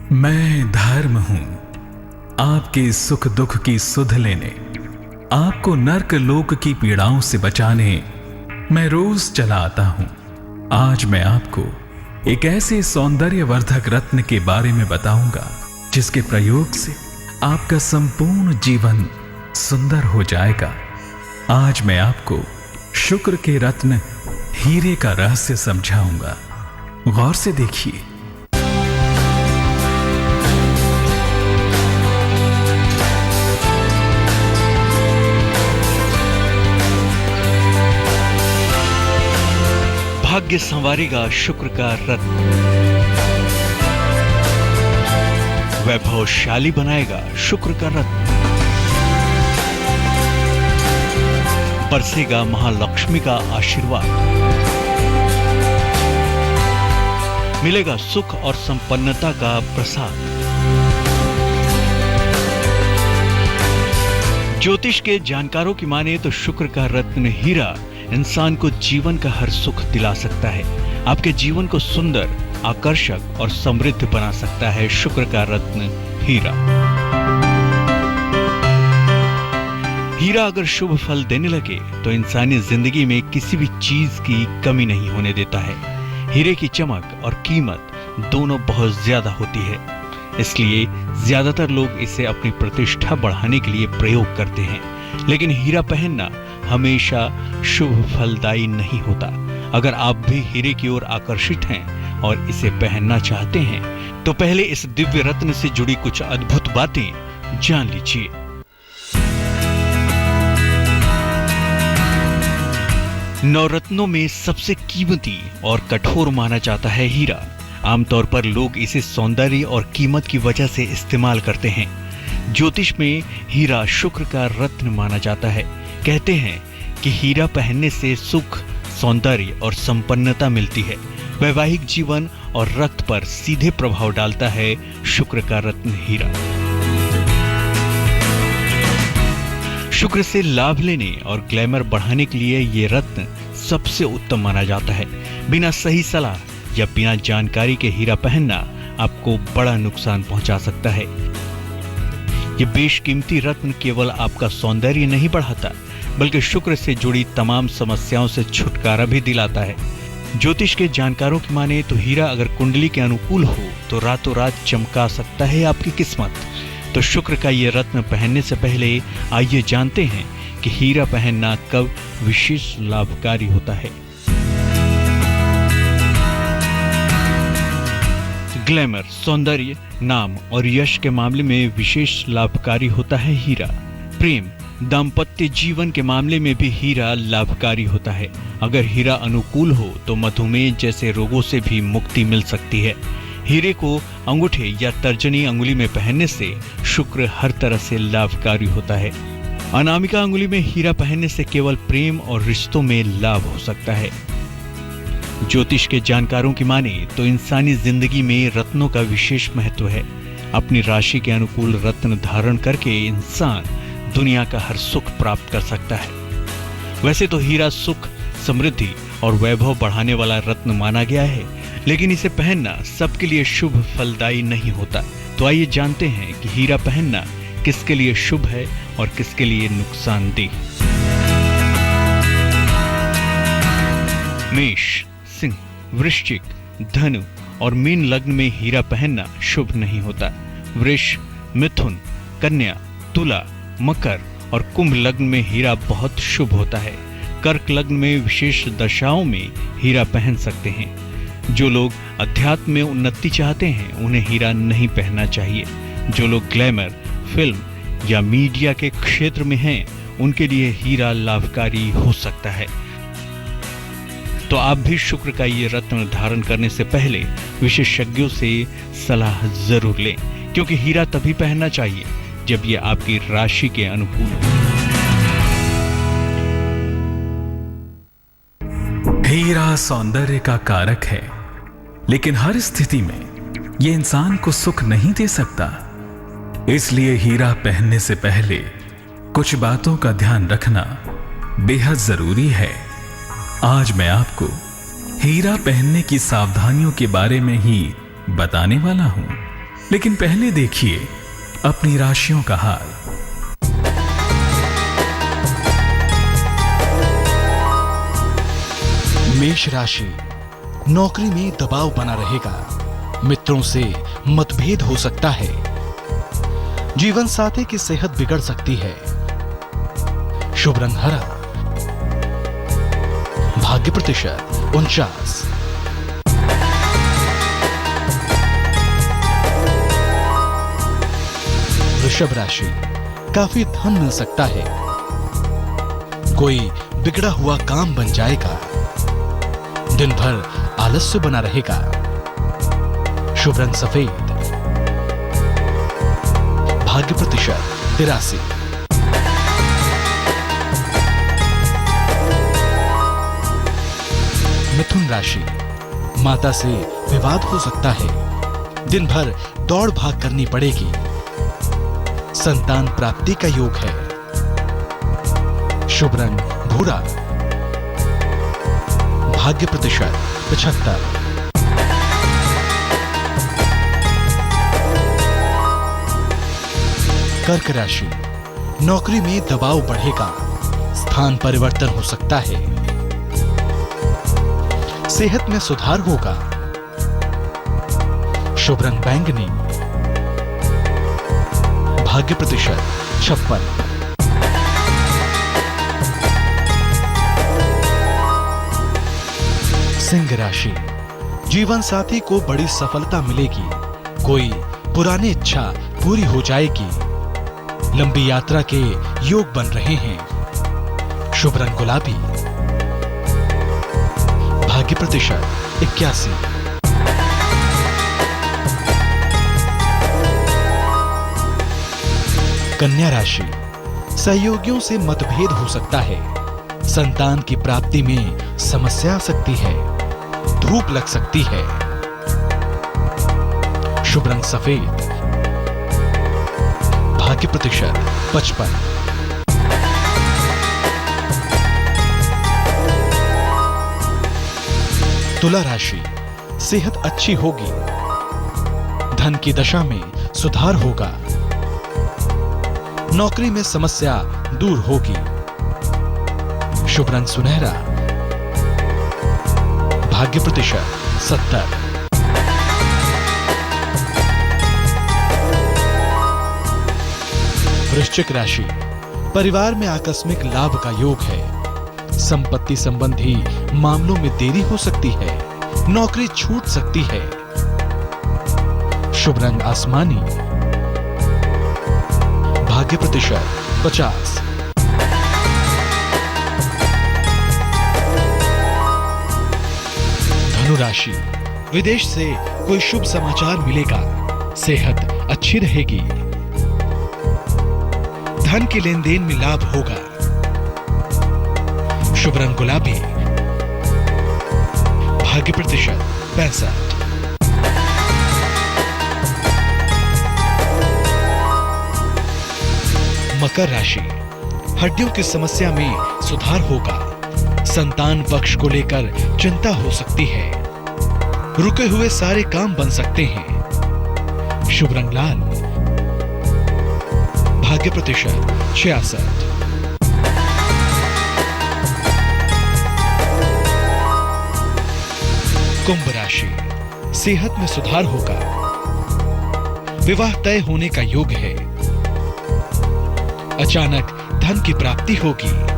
मैं धर्म हूं, आपके सुख दुख की सुध लेने, आपको नर्क लोक की पीड़ाओं से बचाने मैं रोज चला आता हूं। आज मैं आपको एक ऐसे सौंदर्यवर्धक रत्न के बारे में बताऊंगा जिसके प्रयोग से आपका संपूर्ण जीवन सुंदर हो जाएगा। आज मैं आपको शुक्र के रत्न हीरे का रहस्य समझाऊंगा। गौर से देखिए। भाग्य संवारेगा शुक्र का रत्न, वैभवशाली बनाएगा शुक्र का रत्न, बरसेगा महालक्ष्मी का आशीर्वाद, मिलेगा सुख और संपन्नता का प्रसाद। ज्योतिष के जानकारों की माने तो शुक्र का रत्न हीरा इंसान को जीवन का हर सुख दिला सकता है, आपके जीवन को सुंदर, आकर्षक और समृद्ध बना सकता है शुक्र का रत्न हीरा। हीरा अगर शुभ फल देने लगे तो इंसानी जिंदगी में किसी भी चीज की कमी नहीं होने देता है। हीरे की चमक और कीमत दोनों बहुत ज्यादा होती है, इसलिए ज्यादातर लोग इसे अपनी प्रतिष्ठा बढ़ाने के लिए प्रयोग करते हैं। लेकिन हीरा पहनना हमेशा शुभ फलदायी नहीं होता। अगर आप भी हीरे की ओर आकर्षित हैं और इसे पहनना चाहते हैं तो पहले इस दिव्य रत्न से जुड़ी कुछ अद्भुत बातें जान लीजिए। नवरत्नों में सबसे कीमती और कठोर माना जाता है हीरा। आमतौर पर लोग इसे सौंदर्य और कीमत की वजह से इस्तेमाल करते हैं। ज्योतिष में हीरा शुक्र का रत्न माना जाता है। कहते हैं कि हीरा पहनने से सुख, सौंदर्य और संपन्नता मिलती है। वैवाहिक जीवन और रक्त पर सीधे प्रभाव डालता है शुक्र का रत्न हीरा। शुक्र से लाभ लेने और ग्लैमर बढ़ाने के लिए ये रत्न सबसे उत्तम माना जाता है। बिना सही सलाह या बिना जानकारी के हीरा पहनना आपको बड़ा नुकसान पहुंचा सकता है। ये बेशकीमती रत्न केवल आपका सौंदर्य नहीं बढ़ाता, बल्कि शुक्र से जुड़ी तमाम समस्याओं से छुटकारा भी दिलाता है। ज्योतिष के जानकारों की माने तो हीरा अगर कुंडली के अनुकूल हो तो रातों रात चमका सकता है आपकी किस्मत। तो शुक्र का ये रत्न पहनने से पहले आइए जानते हैं कि हीरा पहनना कब विशेष लाभकारी होता है। ग्लैमर, सौंदर्य, नाम और यश के मामले में विशेष लाभकारी होता है हीरा। प्रेम, दाम्पत्य जीवन के मामले में भी हीरा लाभकारी होता है। अगर हीरा अनुकूल हो तो मधुमेह जैसे रोगों से भी मुक्ति मिल सकती है। हीरे को अंगूठे या तर्जनी अंगुली में पहनने से शुक्र हर तरह से लाभकारी होता है। अनामिका अंगुली में हीरा पहनने से केवल प्रेम और रिश्तों में लाभ हो सकता है। ज्योतिष के जानकारों की माने तो इंसानी जिंदगी में रत्नों का विशेष महत्व है। अपनी राशि के अनुकूल रत्न धारण करके इंसान दुनिया का हर सुख प्राप्त कर सकता है। वैसे तो हीरा सुख, समृद्धि और वैभव बढ़ाने वाला रत्न माना गया है, लेकिन इसे पहनना सबके लिए शुभ फलदायी नहीं होता। तो आइए जानते हैं कि हीरा पहनना किसके लिए शुभ है और किसके लिए नुकसानदेह। मेष, सिंह, वृश्चिक, धनु और मीन लग्न में हीरा पहनना शुभ नहीं होता। वृष, मिथुन, कन्या, तुला, मकर और कुंभ लग्न में हीरा बहुत शुभ होता है। कर्क लग्न में विशेष दशाओं में हीरा पहन सकते हैं। जो लोग अध्यात्म में उन्नति चाहते हैं उन्हें हीरा नहीं पहनना चाहिए। जो लोग ग्लैमर, फिल्म या मीडिया के क्षेत्र में हैं उनके लिए हीरा लाभकारी हो सकता है। तो आप भी शुक्र का ये रत्न धारण करने से पहले विशेषज्ञों से सलाह जरूर लें, क्योंकि हीरा तभी पहनना चाहिए जब ये आपकी राशि के अनुकूल हो। हीरा सौंदर्य का कारक है, लेकिन हर स्थिति में यह इंसान को सुख नहीं दे सकता। इसलिए हीरा पहनने से पहले कुछ बातों का ध्यान रखना बेहद जरूरी है। आज मैं आपको हीरा पहनने की सावधानियों के बारे में ही बताने वाला हूं। लेकिन पहले देखिए अपनी राशियों का हाल। मेष राशि, नौकरी में दबाव बना रहेगा। मित्रों से मतभेद हो सकता है। जीवन साथी की सेहत बिगड़ सकती है। शुभ रंग हरा। भाग्य प्रतिशत 49। वृषभ राशि, काफी धन मिल सकता है। कोई बिगड़ा हुआ काम बन जाएगा। दिन भर आलस्य बना रहेगा। शुभ रंग सफेद। भाग्य प्रतिशत 83। मिथुन राशि, माता से विवाद हो सकता है। दिन भर दौड़ भाग करनी पड़ेगी। संतान प्राप्ति का योग है। शुभ रंग भूरा। भाग्य प्रतिशत 75। कर्क राशि, नौकरी में दबाव बढ़ेगा। स्थान परिवर्तन हो सकता है। सेहत में सुधार होगा। शुभ रंग बैंगनी। भाग्य प्रतिशत 56। सिंह राशि, जीवन साथी को बड़ी सफलता मिलेगी। कोई पुरानी इच्छा पूरी हो जाएगी। लंबी यात्रा के योग बन रहे हैं। शुभ रंग गुलाबी। भाग्य प्रतिशत 81। कन्या राशि, सहयोगियों से मतभेद हो सकता है। संतान की प्राप्ति में समस्या आ सकती है। धूप लग सकती है। शुभ रंग सफेद। भाग्य प्रतिशत 55। तुला राशि, सेहत अच्छी होगी। धन की दशा में सुधार होगा। नौकरी में समस्या दूर होगी। शुभ रंग सुनहरा। भाग्य प्रतिशत 70। वृश्चिक राशि, परिवार में आकस्मिक लाभ का योग है। संपत्ति संबंधी मामलों में देरी हो सकती है। नौकरी छूट सकती है। शुभ रंग आसमानी। भाग्य प्रतिशत 50। धनु राशि, विदेश से कोई शुभ समाचार मिलेगा। सेहत अच्छी रहेगी। धन के लेन देन में लाभ होगा। शुभ रंग गुलाबी। भाग्य प्रतिशत 65। मकर राशि, हड्डियों की समस्या में सुधार होगा। संतान पक्ष को लेकर चिंता हो सकती है। रुके हुए सारे काम बन सकते हैं। शुभ रंग लाल। भाग्य प्रतिशत 66। कुंभ राशि, सेहत में सुधार होगा। विवाह तय होने का योग है। अचानक धन की प्राप्ति होगी।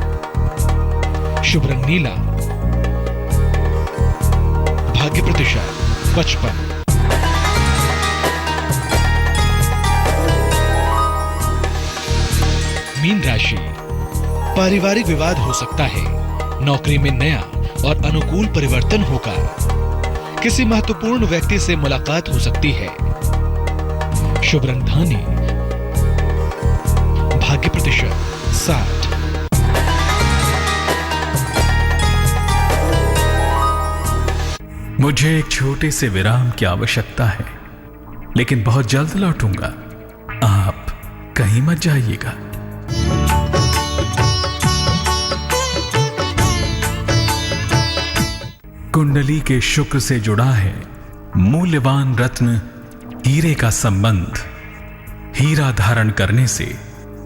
शुभ रंग नीला। भाग्य प्रतिशत 55। मीन राशि, पारिवारिक विवाद हो सकता है। नौकरी में नया और अनुकूल परिवर्तन होगा। किसी महत्वपूर्ण व्यक्ति से मुलाकात हो सकती है। शुभ रंग धानी। भाग्य प्रतिशत 60। मुझे एक छोटे से विराम की आवश्यकता है, लेकिन बहुत जल्द लौटूंगा। आप कहीं मत जाइएगा। कुंडली के शुक्र से जुड़ा है मूल्यवान रत्न हीरे का संबंध। हीरा धारण करने से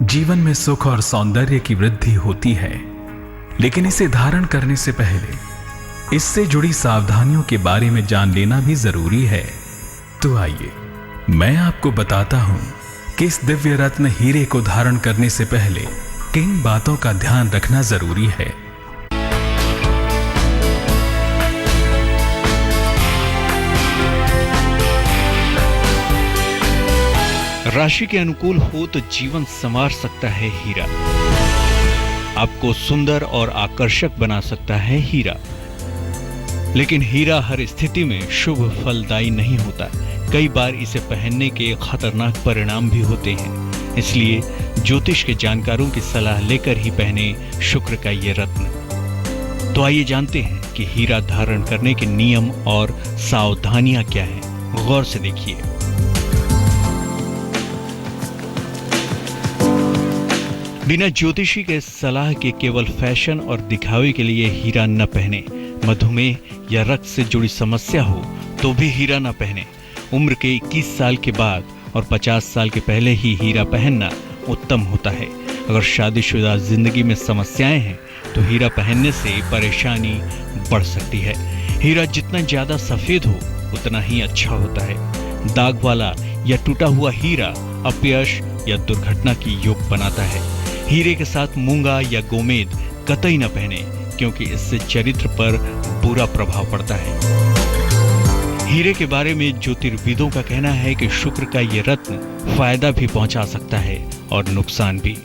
जीवन में सुख और सौंदर्य की वृद्धि होती है, लेकिन इसे धारण करने से पहले इससे जुड़ी सावधानियों के बारे में जान लेना भी जरूरी है। तो आइए मैं आपको बताता हूं कि इस दिव्य रत्न हीरे को धारण करने से पहले किन बातों का ध्यान रखना जरूरी है। राशि के अनुकूल हो तो जीवन संवार सकता है हीरा। आपको सुंदर और आकर्षक बना सकता है हीरा। लेकिन हीरा हर स्थिति में शुभ फलदायी नहीं होता। कई बार इसे पहनने के खतरनाक परिणाम भी होते हैं। इसलिए ज्योतिष के जानकारों की सलाह लेकर ही पहने शुक्र का ये रत्न। तो आइए जानते हैं कि हीरा धारण करने के नियम और सावधानियां क्या हैं। गौर से देखिए। बिना ज्योतिषी के सलाह के केवल फैशन और दिखावे के लिए हीरा न पहने। मधुमेह या रक्त से जुड़ी समस्या हो तो भी हीरा न पहने। उम्र के 21 साल के बाद और 50 साल के पहले ही हीरा पहनना उत्तम होता है। अगर शादीशुदा जिंदगी में समस्याएं हैं तो हीरा पहनने से परेशानी बढ़ सकती है। हीरा जितना ज्यादा सफेद हो उतना ही अच्छा होता है। दाग वाला या टूटा हुआ हीरा अपयश या दुर्घटना की योग बनाता है। हीरे के साथ मूंगा या गोमेद कतई न पहने, क्योंकि इससे चरित्र पर बुरा प्रभाव पड़ता है। हीरे के बारे में ज्योतिर्विदों का कहना है कि शुक्र का ये रत्न फायदा भी पहुंचा सकता है और नुकसान भी।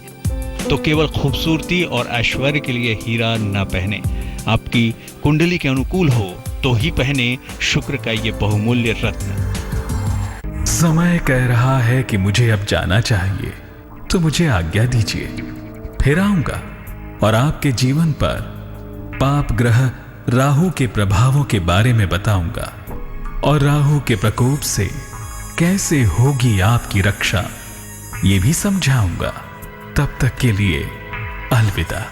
तो केवल खूबसूरती और ऐश्वर्य के लिए हीरा न पहने। आपकी कुंडली के अनुकूल हो तो ही पहने शुक्र का ये बहुमूल्य रत्न। समय कह रहा है कि मुझे अब जाना चाहिए, तो मुझे आज्ञा दीजिए। फिर आऊंगा और आपके जीवन पर पाप ग्रह राहु के प्रभावों के बारे में बताऊंगा और राहु के प्रकोप से कैसे होगी आपकी रक्षा, ये भी समझाऊंगा। तब तक के लिए अलविदा।